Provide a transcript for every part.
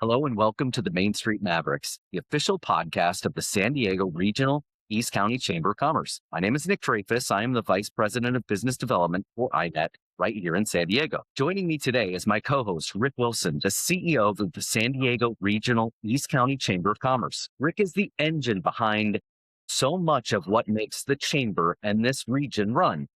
Hello and welcome to the Main Street Mavericks, the official podcast of the San Diego Regional East County Chamber of Commerce. My name is Nick Dreyfus. I am the Vice President of Business Development for INET right here in San Diego. Joining me today is my co-host, Rick Wilson, the CEO of the San Diego Regional East County Chamber of Commerce. Rick is the engine behind so much of what makes the chamber and this region run.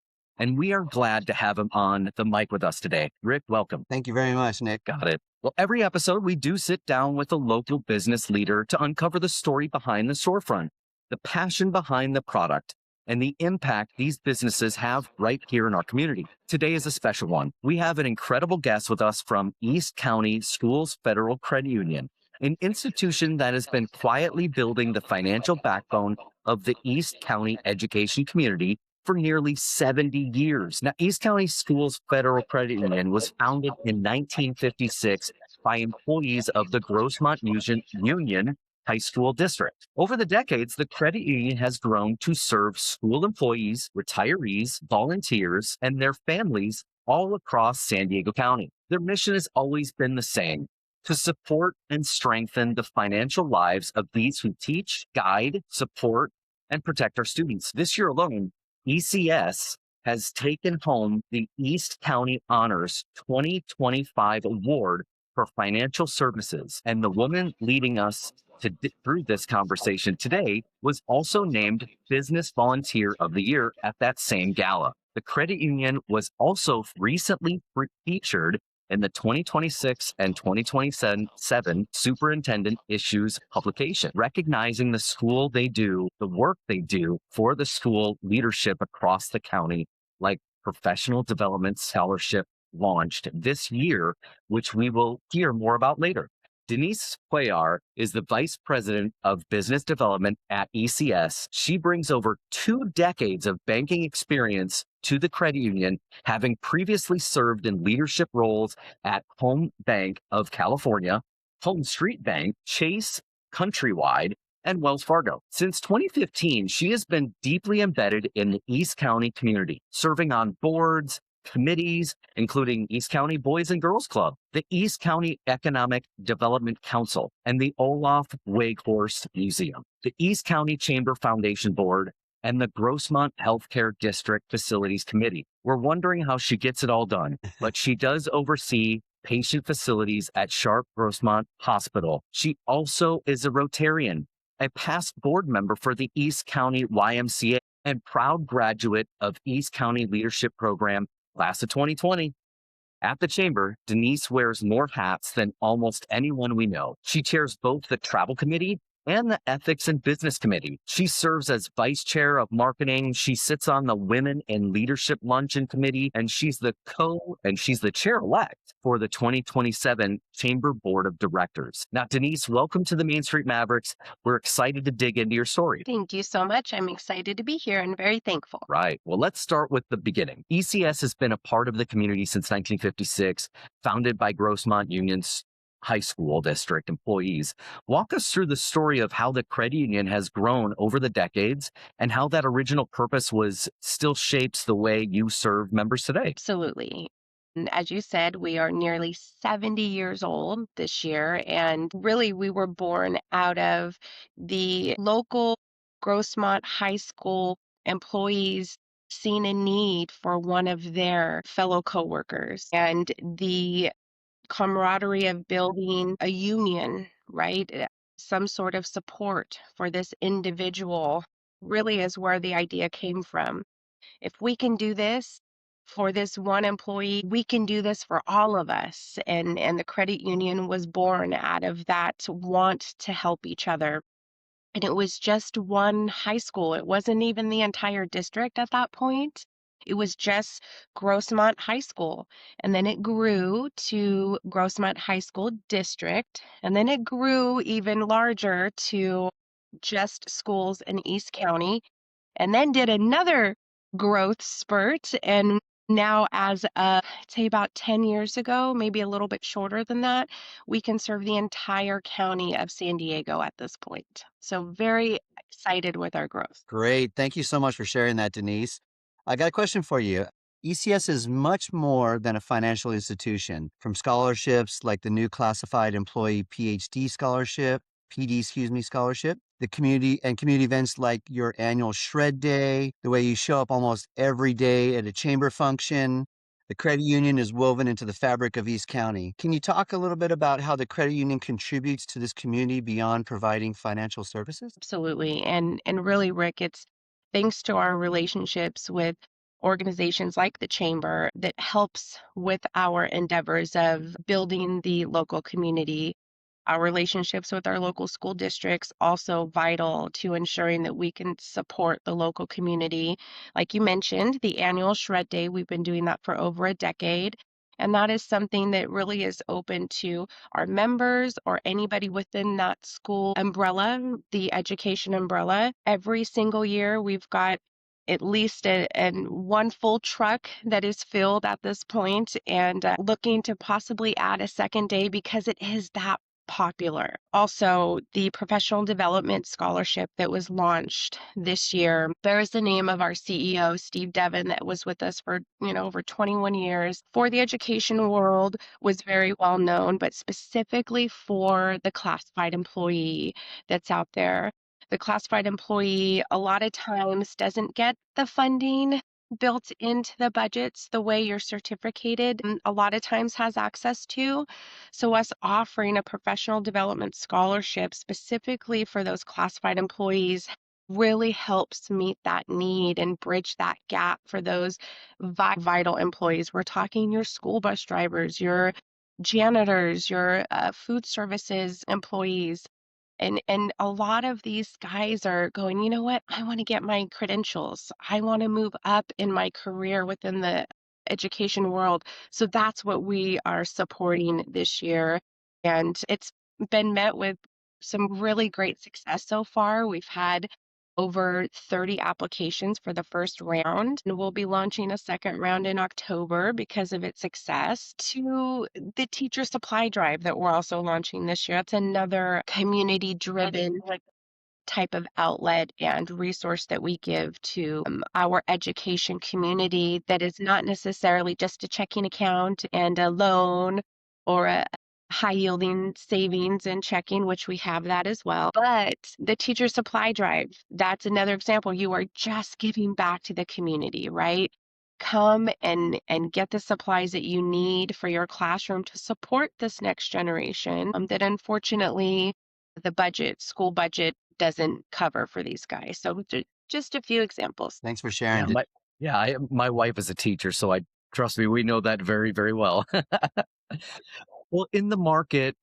And we are glad to have him on the mic with us today. Rick, welcome. Thank you very much, Nick. Got it. Well, every episode, we do sit down with a local business leader to uncover the story behind the storefront, the passion behind the product, and the impact these businesses have right here in our community. Today is a special one. We have an incredible guest with us from East County Schools Federal Credit Union, an institution that has been quietly building the financial backbone of the East County education community for nearly 70 years. Now, East County Schools Federal Credit Union was founded in 1956 by employees of the Grossmont Union High School District. Over the decades, the credit union has grown to serve school employees, retirees, volunteers, and their families all across San Diego County. Their mission has always been the same: to support and strengthen the financial lives of these who teach, guide, support, and protect our students. This year alone, ECS has taken home the East County Honors 2025 Award for Financial Services. And the woman leading us through this conversation today was also named Business Volunteer of the Year at that same gala. The credit union was also recently featured in the 2026 and 2027 Superintendent Issues publication, recognizing the school they do, the work they do for the school leadership across the county, like Professional Development Scholarship launched this year, which we will hear more about later. Denise Cuellar is the Vice President of Business Development at ECS. She brings over 2 decades of banking experience to the credit union, having previously served in leadership roles at Home Bank of California, Home Street Bank, Chase, Countrywide, and Wells Fargo. Since 2015, she has been deeply embedded in the East County community, serving on boards, committees, including East County Boys and Girls Club, the East County Economic Development Council, and the Olaf Weghorst Museum, the East County Chamber Foundation Board, and the Grossmont Healthcare District Facilities Committee. We're wondering how she gets it all done, but she does oversee patient facilities at Sharp Grossmont Hospital. She also is a Rotarian, a past board member for the East County YMCA, and proud graduate of East County Leadership Program, class of 2020. At the chamber, Denise wears more hats than almost anyone we know. She chairs both the travel committee and the ethics and business committee. She serves as vice chair of marketing. She sits on the women in leadership luncheon committee, and she's the chair-elect for the 2027 Chamber Board of Directors. Now, Denise, welcome to the Main Street Mavericks. We're excited to dig into your story. Thank you so much. I'm excited to be here and very thankful. Right. Well, let's start with the beginning. ECS has been a part of the community since 1956, founded by Grossmont Union's High School District employees. Walk us through the story of how the credit union has grown over the decades and how that original purpose still shapes the way you serve members today. Absolutely. And as you said, we are nearly 70 years old this year, and really we were born out of the local Grossmont High School employees seeing a need for one of their fellow coworkers, and the camaraderie of building a union, right? Some sort of support for this individual really is where the idea came from. If we can do this for this one employee, we can do this for all of us. And the credit union was born out of that want to help each other. And it was just one high school. It wasn't even the entire district at that point. It was just Grossmont High School. And then it grew to Grossmont High School District. And then it grew even larger to just schools in East County. And then did another growth spurt. And now as I'd say about 10 years ago, maybe a little bit shorter than that, we can serve the entire county of San Diego at this point. So very excited with our growth. Great. Thank you so much for sharing that, Denise. I got a question for you. ECS is much more than a financial institution. From scholarships like the new Classified Employee PhD scholarship, scholarship, the community events like your annual Shred Day, the way you show up almost every day at a chamber function. The credit union is woven into the fabric of East County. Can you talk a little bit about how the credit union contributes to this community beyond providing financial services? Absolutely. And really, Rick, it's thanks to our relationships with organizations like the Chamber that helps with our endeavors of building the local community. Our relationships with our local school districts also vital to ensuring that we can support the local community. Like you mentioned, the annual Shred Day, we've been doing that for over a decade. And that is something that really is open to our members or anybody within that school umbrella, the education umbrella. Every single year, we've got at least one full truck that is filled at this point and looking to possibly add a second day because it is that popular. Also, the professional development scholarship that was launched this year bears the name of our CEO, Steve Devon, that was with us for, over 21 years. For the education world, was very well known, but specifically for the classified employee that's out there. The classified employee a lot of times doesn't get the funding built into the budgets the way your certificated a lot of times has access to. So, us offering a professional development scholarship specifically for those classified employees really helps meet that need and bridge that gap for those vital employees. We're talking your school bus drivers, your janitors, your food services employees. And a lot of these guys are going, you know what? I want to get my credentials. I want to move up in my career within the education world. So that's what we are supporting this year. And it's been met with some really great success so far. We've had over 30 applications for the first round, and we'll be launching a second round in October because of its success. To the teacher supply drive that we're also launching this year. That's another community driven type of outlet and resource that we give to our education community that is not necessarily just a checking account and a loan or a high yielding savings and checking, which we have that as well. But the teacher supply drive, that's another example. You are just giving back to the community, right? Come and get the supplies that you need for your classroom to support this next generation that unfortunately school budget doesn't cover for these guys. So just a few examples. Thanks for Yeah, sharing. my wife is a teacher, so I trust me, we know that very, very well. Well, in the market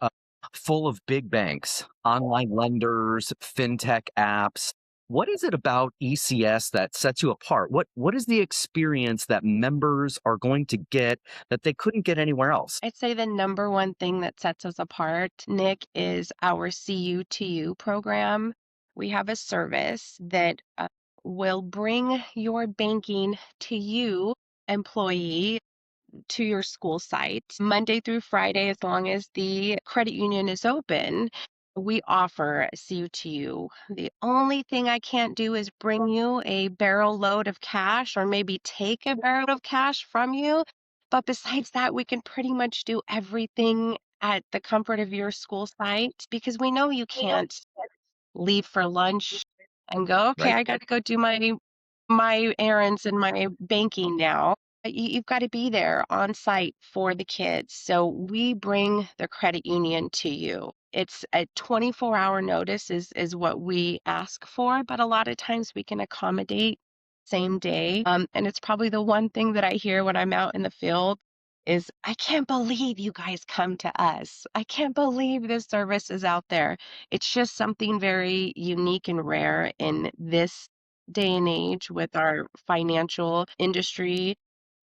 full of big banks, online lenders, fintech apps, what is it about ECS that sets you apart? What is the experience that members are going to get that they couldn't get anywhere else? I'd say the number one thing that sets us apart, Nick, is our CU to You program. We have a service that will bring your banking to you, employee, to your school site Monday through Friday, as long as the credit union is open. We offer CU to You. The only thing I can't do is bring you a barrel load of cash or maybe take a barrel of cash from you. But besides that, we can pretty much do everything at the comfort of your school site because we know you can't leave for lunch and go, okay, Right. I got to go do my errands and my banking now. You've got to be there on site for the kids. So we bring the credit union to you. It's a 24-hour notice is what we ask for, but a lot of times we can accommodate same day. And it's probably the one thing that I hear when I'm out in the field is, I can't believe you guys come to us. I can't believe this service is out there. It's just something very unique and rare in this day and age with our financial industry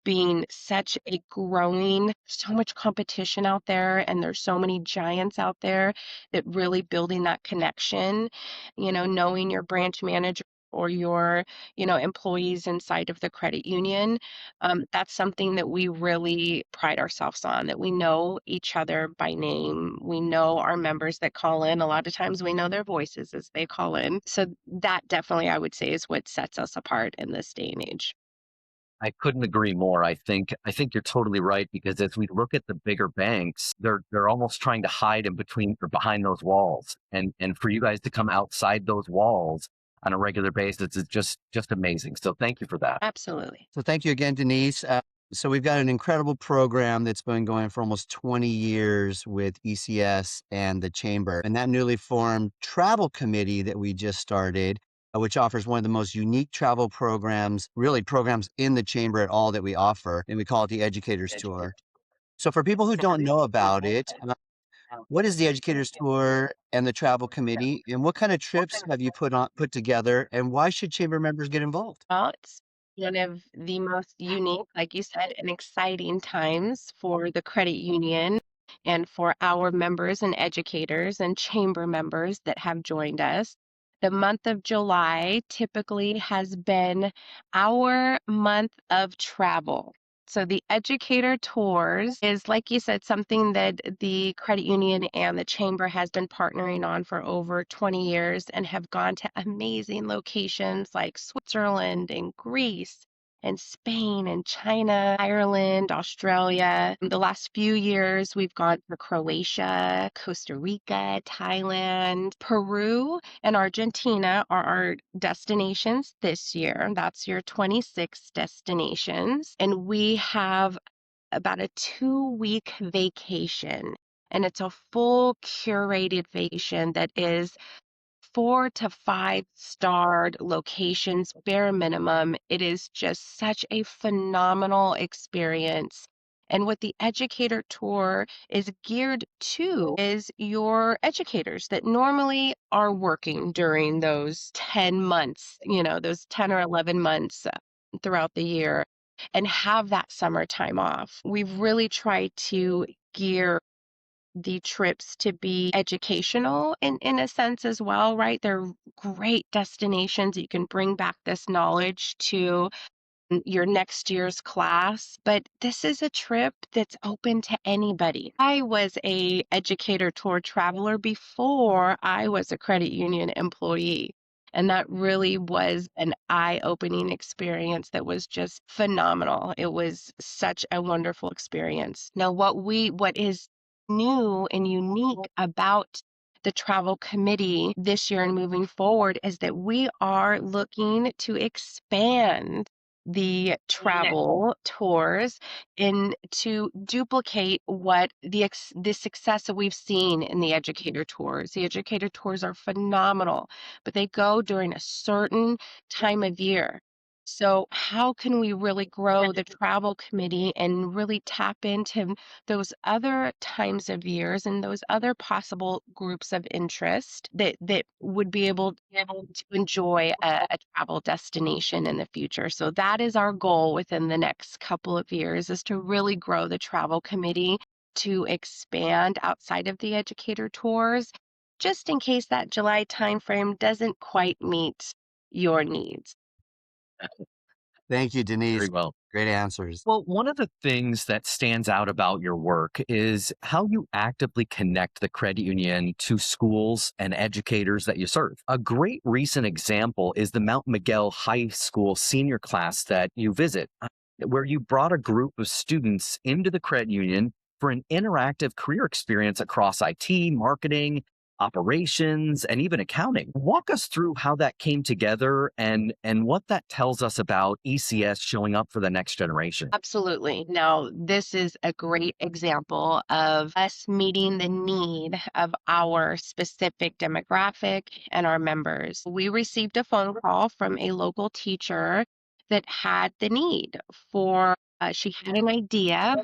being such a growing, so much competition out there, and there's so many giants out there that really building that connection, knowing your branch manager or your, employees inside of the credit union. That's something that we really pride ourselves on, that we know each other by name. We know our members that call in. A lot of times we know their voices as they call in. So that definitely, I would say, is what sets us apart in this day and age. I couldn't agree more. I think you're totally right, because as we look at the bigger banks, they're almost trying to hide in between or behind those walls. And for you guys to come outside those walls on a regular basis is just amazing. So thank you for that. Absolutely. So thank you again, Denise. So we've got an incredible program that's been going for almost 20 years with ECS and the Chamber. And that newly formed travel committee that we just started, which offers one of the most unique travel programs, really programs in the Chamber at all that we offer. And we call it the Educators Tour. So for people who don't know about it, what is the Educators Tour and the travel committee? And what kind of trips have you put together? And why should Chamber members get involved? Well, it's one of the most unique, like you said, and exciting times for the credit union and for our members and educators and chamber members that have joined us. The month of July typically has been our month of travel. So the educator tours is, like you said, something that the credit union and the chamber has been partnering on for over 20 years and have gone to amazing locations like Switzerland and Greece and Spain and China, Ireland, Australia. In the last few years, we've gone to Croatia, Costa Rica, Thailand, Peru, and Argentina are our destinations this year. That's your 26 destinations. And we have about a 2-week vacation. And it's a full curated vacation that is 4 to 5 starred locations, bare minimum. It is just such a phenomenal experience. And what the educator tour is geared to is your educators that normally are working during those 10 months, those 10 or 11 months throughout the year and have that summertime off. We've really tried to gear the trips to be educational in a sense as well, right? They're great destinations. You can bring back this knowledge to your next year's class, but this is a trip that's open to anybody. I was a educator tour traveler before I was a credit union employee. And that really was an eye-opening experience that was just phenomenal. It was such a wonderful experience. Now, what is new and unique about the travel committee this year and moving forward is that we are looking to expand the travel tours in to duplicate what the success that we've seen in the educator tours. The educator tours are phenomenal, but they go during a certain time of year. So how can we really grow the travel committee and really tap into those other times of years and those other possible groups of interest that would be able to enjoy a travel destination in the future. So that is our goal within the next couple of years, is to really grow the travel committee to expand outside of the educator tours, just in case that July timeframe doesn't quite meet your needs. Thank you, Very Denise. well. Great answers. Well, one of the things that stands out about your work is how you actively connect the credit union to schools and educators that you serve. A great recent example is the Mount Miguel High School senior class that you visit, where you brought a group of students into the credit union for an interactive career experience across IT, marketing, operations, and even accounting. Walk us through how that came together and what that tells us about ECS showing up for the next generation. Absolutely. Now, this is a great example of us meeting the need of our specific demographic and our members. We received a phone call from a local teacher that had the need for, she had an idea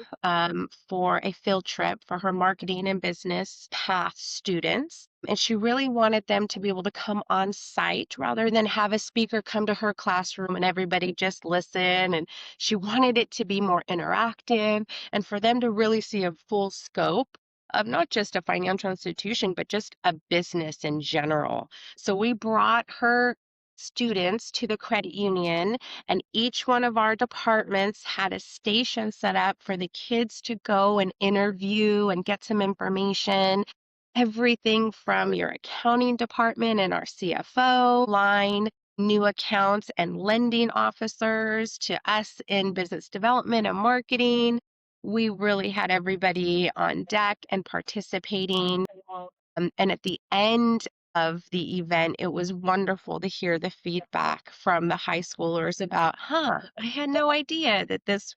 for a field trip for her marketing and business path students. And she really wanted them to be able to come on site rather than have a speaker come to her classroom and everybody just listen. And she wanted it to be more interactive and for them to really see a full scope of not just a financial institution, but just a business in general. So we brought her students to the credit union, and each one of our departments had a station set up for the kids to go and interview and get some information. Everything from your accounting department and our CFO line new accounts and lending officers to us in business development and marketing. We really had everybody on deck and participating. And at the end of the event, it was wonderful to hear the feedback from the high schoolers about, I had no idea that this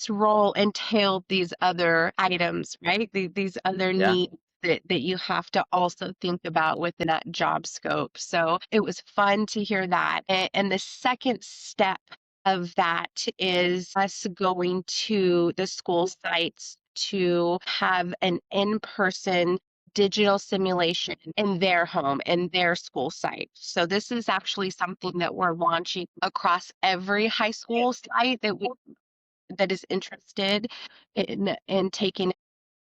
role entailed these other items, right? These other Yeah. needs that you have to also think about within that job scope. So it was fun to hear that. And the second step of that is us going to the school sites to have an in-person digital simulation in their home, in their school site. So this is actually something that we're launching across every high school site that is interested in taking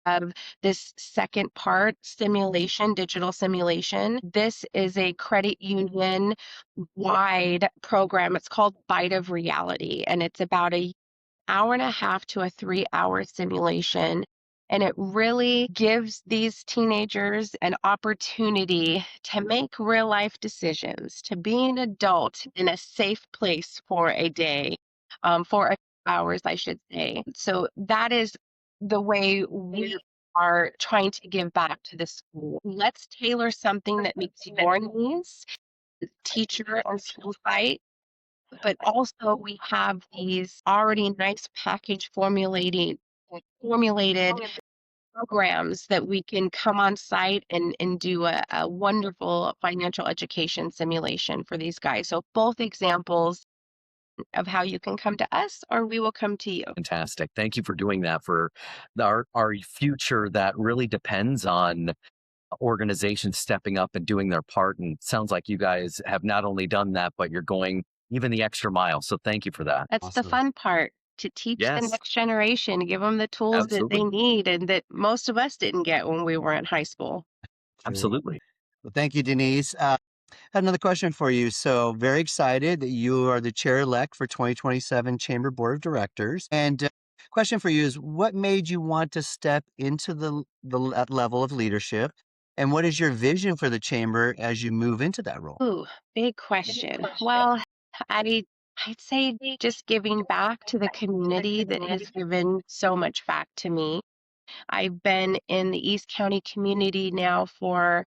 of this second part simulation, digital simulation. This is a credit union wide program. It's called Bite of Reality, and it's about an hour and a half to a 3 hour simulation. And it really gives these teenagers an opportunity to make real life decisions, to be an adult in a safe place for a day, for a few hours, I should say. So that is the way we are trying to give back to the school. Let's tailor something that meets your needs, teacher and school site, but also we have these already nice package formulated programs that we can come on site and do a wonderful financial education simulation for these guys. So both examples of how you can come to us or we will come to you. Fantastic. Thank you for doing that for our future that really depends on organizations stepping up and doing their part. And it sounds like you guys have not only done that, but you're going even the extra mile. So thank you for that. That's the Awesome. fun part, to teach the Yes, next generation, give them the tools that they absolutely. need and that most of us didn't get when we were in high school. True. Absolutely. Well, thank you, Denise. Had another question for you. So, very excited that you are the chair-elect for 2027 Chamber Board of Directors. And question for you is, what made you want to step into that level of leadership? And what is your vision for the chamber as you move into that role? Ooh, big question. Well, I'd say just giving back to the community that has given so much back to me. I've been in the East County community now for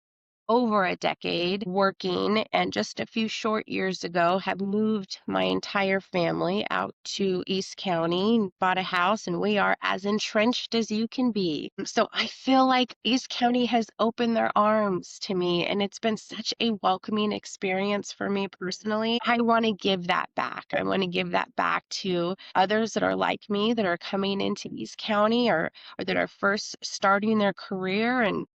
over a decade working, and just a few short years ago have moved my entire family out to East County and bought a house, and we are as entrenched as you can be. So I feel like East County has opened their arms to me, and it's been such a welcoming experience for me personally. I want to give that back. I want to give that back to others that are like me that are coming into East County or that are first starting their career and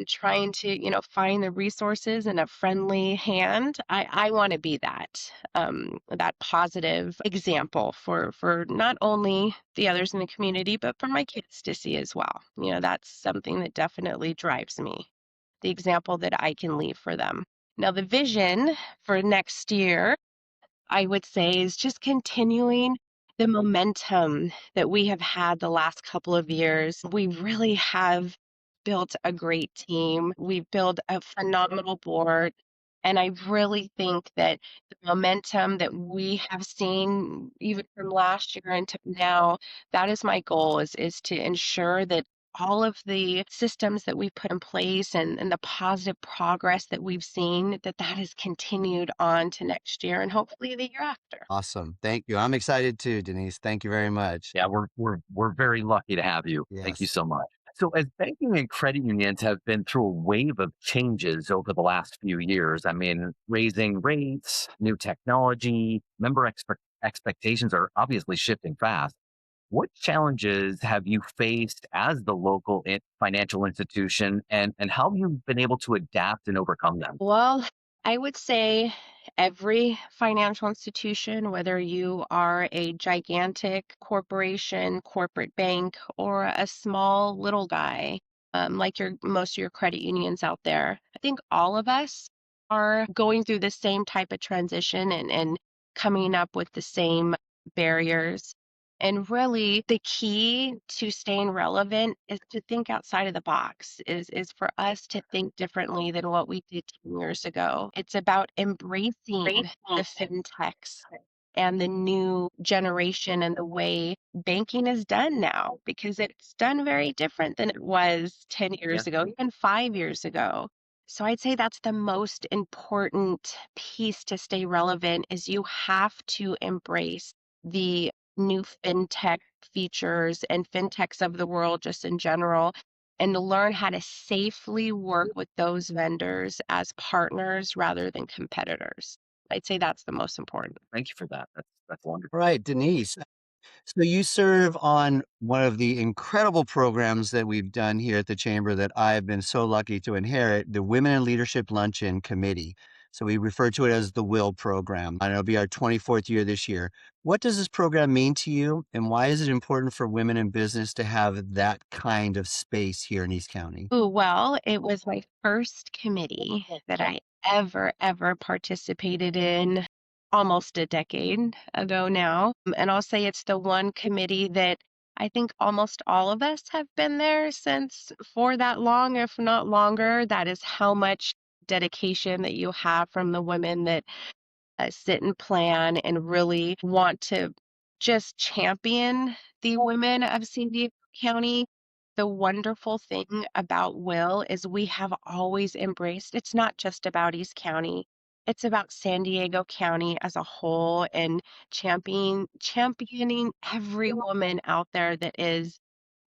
trying to find the resources in a friendly hand. I want to be that positive example for not only the others in the community but for my kids to see as well. That's something that definitely drives me, the example that I can leave for them. Now the vision for next year, I would say, is just continuing the momentum that we have had the last couple of years. We really have built a great team. We've built a phenomenal board. And I really think that the momentum that we have seen, even from last year into now, that is my goal, is to ensure that all of the systems that we've put in place and the positive progress that we've seen, that has continued on to next year and hopefully the year after. Awesome. Thank you. I'm excited too, Denise. Thank you very much. Yeah, we're very lucky to have you. Thank you Yes. so much. So, as banking and credit unions have been through a wave of changes over the last few years, I mean, raising rates, new technology, expectations are obviously shifting fast. What challenges have you faced as the local financial institution, and how have you been able to adapt and overcome them? Well, I would say every financial institution, whether you are a gigantic corporation, corporate bank, or a small little guy, like most of your credit unions out there, I think all of us are going through the same type of transition and coming up with the same barriers. And really, the key to staying relevant is to think outside of the box, is for us to think differently than what we did 10 years ago. It's about embracing the fintechs and the new generation and the way banking is done now, because it's done very different than it was 10 years ago, even 5 years ago. So I'd say that's the most important piece to stay relevant is you have to embrace the new fintech features and fintechs of the world just in general and to learn how to safely work with those vendors as partners rather than competitors. I'd say that's the most important. Thank you for that. That's wonderful. All right, Denise. So you serve on one of the incredible programs that we've done here at the Chamber that I've been so lucky to inherit, the Women in Leadership Luncheon Committee. So we refer to it as the WIL program, and it'll be our 24th year this year. What does this program mean to you, and why is it important for women in business to have that kind of space here in East County? Ooh, well, it was my first committee that I ever participated in almost a decade ago now. And I'll say it's the one committee that I think almost all of us have been there since for that long, if not longer. That is how much dedication that you have from the women that sit and plan and really want to just champion the women of San Diego County. The wonderful thing about Will is we have always embraced it's not just about East County. It's about San Diego County as a whole and championing every woman out there that is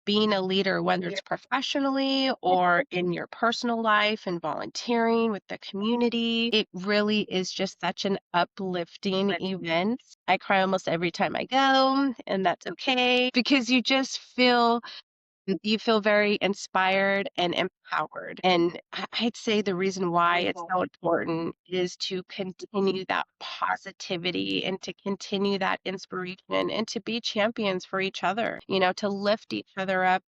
being a leader, whether it's professionally or in your personal life and volunteering with the community. It really is just such an uplifting event. I cry almost every time I go, and that's okay because you feel very inspired and empowered. And I'd say the reason why it's so important is to continue that positivity and to continue that inspiration and to be champions for each other, to lift each other up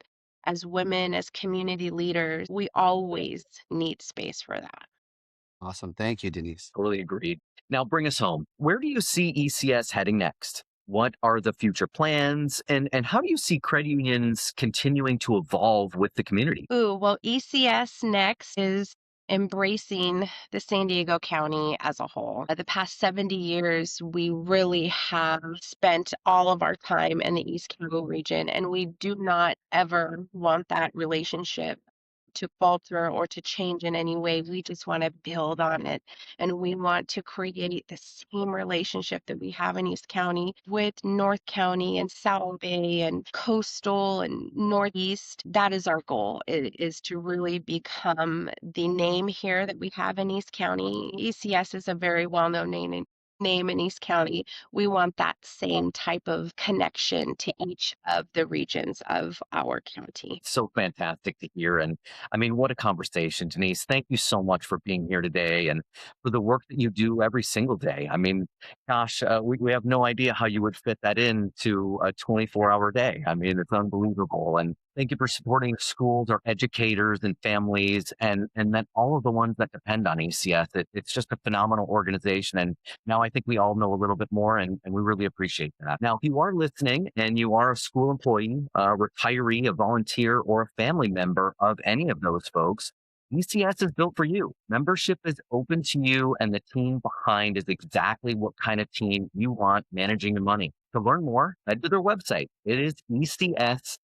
as women, as community leaders. We always need space for that. Awesome. Thank you, Denise. Totally agreed. Now bring us home. Where do you see ECS heading next? What are the future plans? And how do you see credit unions continuing to evolve with the community? Ooh, well, ECS next is embracing the San Diego County as a whole. The past 70 years, we really have spent all of our time in the East County region, and we do not ever want that relationship to falter or to change in any way. We just want to build on it. And we want to create the same relationship that we have in East County with North County and South Bay and Coastal and Northeast. That is our goal, is to really become the name here that we have in East County. ECS is a very well-known name in East County. We want that same type of connection to each of the regions of our county. So fantastic to hear. And I mean, what a conversation, Denise. Thank you so much for being here today and for the work that you do every single day. I mean, gosh, we have no idea how you would fit that into a 24-hour day. I mean, it's unbelievable. And thank you for supporting schools, our educators and families, and then all of the ones that depend on ECS. It's just a phenomenal organization. And now I think we all know a little bit more, and we really appreciate that. Now, if you are listening and you are a school employee, a retiree, a volunteer, or a family member of any of those folks, ECS is built for you. Membership is open to you, and the team behind is exactly what kind of team you want managing your money. To learn more, head to their website. It is ecsfcu.org,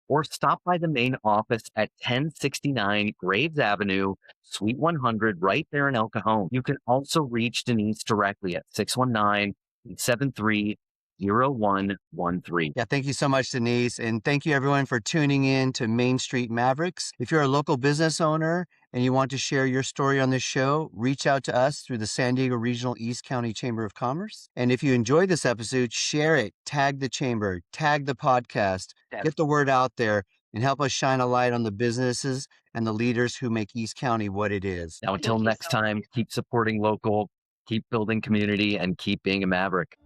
or stop by the main office at 1069 Graves Avenue, Suite 100, right there in El Cajon. You can also reach Denise directly at 619-873-0113. Yeah, thank you so much, Denise. And thank you, everyone, for tuning in to Main Street Mavericks. If you're a local business owner and you want to share your story on this show, reach out to us through the San Diego Regional East County Chamber of Commerce. And if you enjoyed this episode, share it, tag the chamber, tag the podcast, get the word out there, and help us shine a light on the businesses and the leaders who make East County what it is. Now, until next time, keep supporting local, keep building community, and keep being a Maverick.